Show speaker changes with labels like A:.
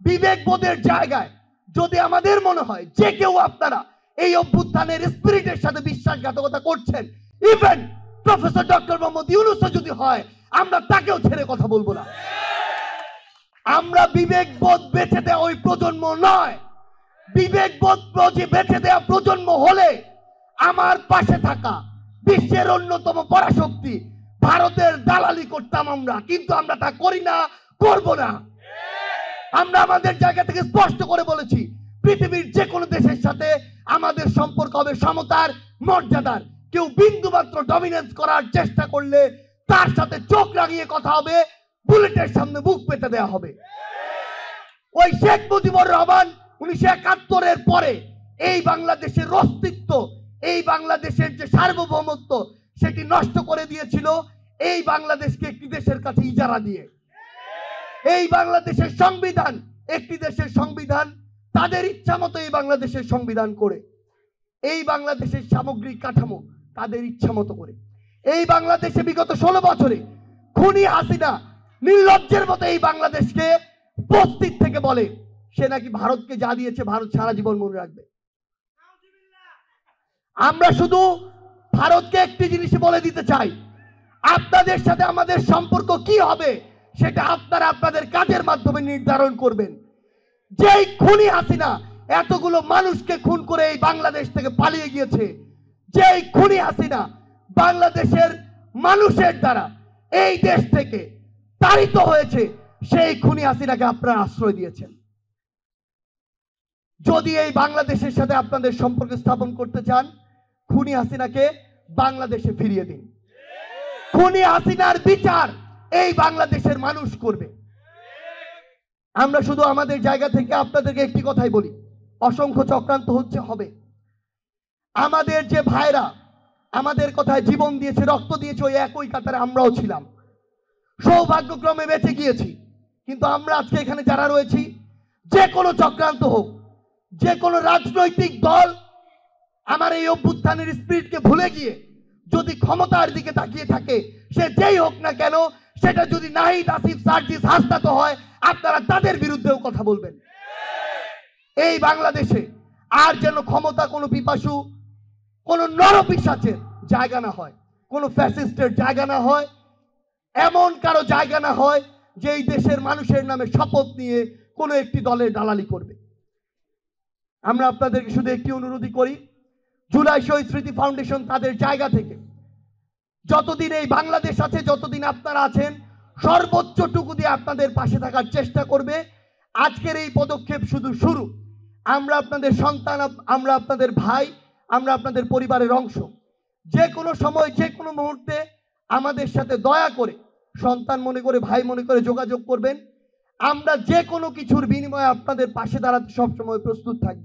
A: বিবেকবোধের জায়গায় যদি আমাদের মনে হয় যে কেউ আপনারা এই অভ্যুত্থানের স্পিরিটের সাথে বিশ্বাসঘাতকতা করছেন, even professor doctor Mohammad Yunus যদি হয়, আমরা তাকেও ছেড়ে কথা বলবো না। আমরা বিবেকবোধ বেছে দেওয়া ওই প্রজন্ম নয়। বিবেকবোধ বেছে দেওয়া প্রজন্ম হলে আমার পাশে থাকা বিশ্বের অন্যতম পরাশক্তি ভারতের দালালি করতাম আমরা, কিন্তু আমরা তা করি না, করব না। আমরা আমাদের জায়গা থেকে স্পষ্ট করে বলেছি, পৃথিবীর যে কোনো দেশের সাথে আমাদের সম্পর্ক হবে সমতার, মর্যাদার। কেউ বিন্দু মাত্র ডমিনেন্স করার চেষ্টা করলে তার সাথে চোখ রাঙিয়ে কথা হবে, বুলেটের সামনে বুক পেতে দেওয়া হবে। ওই শেখ মুজিবুর রহমান 1971-এর পরে এই বাংলাদেশের অস্তিত্ব, এই বাংলাদেশের যে সার্বভৌমত্ব, সেটি নষ্ট করে দিয়েছিল এই বাংলাদেশকে একটি দেশের কাছে ইজারা দিয়ে। এই বাংলাদেশের সংবিধান একটি দেশের সংবিধান তাদের ইচ্ছা মতো এই বাংলাদেশের সংবিধান করে, এই বাংলাদেশের সামগ্রিক কাঠামো তাদের ইচ্ছা মতো করে। এই বাংলাদেশে বিগত 16 বছরে খুনি হাসিনা নির্লজ্জের মতো এই বাংলাদেশকে উপস্থিত থেকে বলে সে নাকি ভারতকে যা দিয়েছে ভারত সারা জীবন মনে রাখবে। আমরা শুধু ভারতকে একটি জিনিস বলে দিতে চাই, আপনাদের সাথে আমাদের সম্পর্ক কি হবে সেটা আপনারা আপনাদের কাজের মাধ্যমে নির্ধারণ করবেন। যেই খুনি হাসিনা এতগুলো মানুষকে খুন করে এই বাংলাদেশ থেকে পালিয়ে গিয়েছে, যেই খুনি হাসিনা বাংলাদেশের মানুষের দ্বারা এই দেশ থেকে তাড়িত হয়েছে, সেই খুনি হাসিনাকে আপনারা আশ্রয় দিয়েছেন। যদি এই বাংলাদেশের সাথে আপনাদের সম্পর্ক স্থাপন করতে চান, খুনি হাসিনাকে বাংলাদেশে ফিরিয়ে দিন। খুনি হাসিনার বিচার এই বাংলাদেশের মানুষ করবে। আমরা শুধু আমাদের জায়গা থেকে আপনাদেরকে একটি কথাই বলি, অসংখ্য চক্রান্ত হচ্ছে, হবে। আমাদের যে ভাইরা আমাদের কথায় জীবন দিয়েছে, রক্ত দিয়েছে, ওই একই কাতারে আমরাও ছিলাম। সৌভাগ্যক্রমে বেঁচে গিয়েছি, কিন্তু আমরা আজকে এখানে যারা রয়েছি, যে কোনো চক্রান্ত হোক, যে কোনো রাজনৈতিক দল আমার এই অভ্যুত্থানের স্পিরিটকে ভুলে গিয়ে যদি ক্ষমতার দিকে তাকিয়ে থাকে, সে যেই হোক না কেন, সেটা যদি নাহিদ, আসিফ, সার্জিস, হাসনাত হয়, আপনারা তাদের বিরুদ্ধেও কথা বলবেন। এই বাংলাদেশে আর যেন ক্ষমতা কোনো পিপাসু, কোনো নরপিশাচের জায়গা না হয়, কোনো ফ্যাসিস্টের জায়গা না হয়, এমন কারো জায়গা না হয় যে এই দেশের মানুষের নামে শপথ নিয়ে কোনো একটি দলের দালালি করবে। আমরা আপনাদেরকে শুধু একটি অনুরোধই করি, জুলাই শহীদ স্মৃতি ফাউন্ডেশন তাদের জায়গা থেকে যতদিন এই বাংলাদেশ আছে, যতদিন আপনারা আছেন, সর্বোচ্চটুকু দিয়ে আপনাদের পাশে থাকার চেষ্টা করবে। আজকের এই পদক্ষেপ শুধু শুরু। আমরা আপনাদের সন্তান, আমরা আপনাদের ভাই, আমরা আপনাদের পরিবারের অংশ। যে কোনো সময়, যে কোনো মুহূর্তে আমাদের সাথে দয়া করে, সন্তান মনে করে, ভাই মনে করে যোগাযোগ করবেন। আমরা যে কোনো কিছুর বিনিময়ে আপনাদের পাশে দাঁড়াতে সবসময় প্রস্তুত থাকব।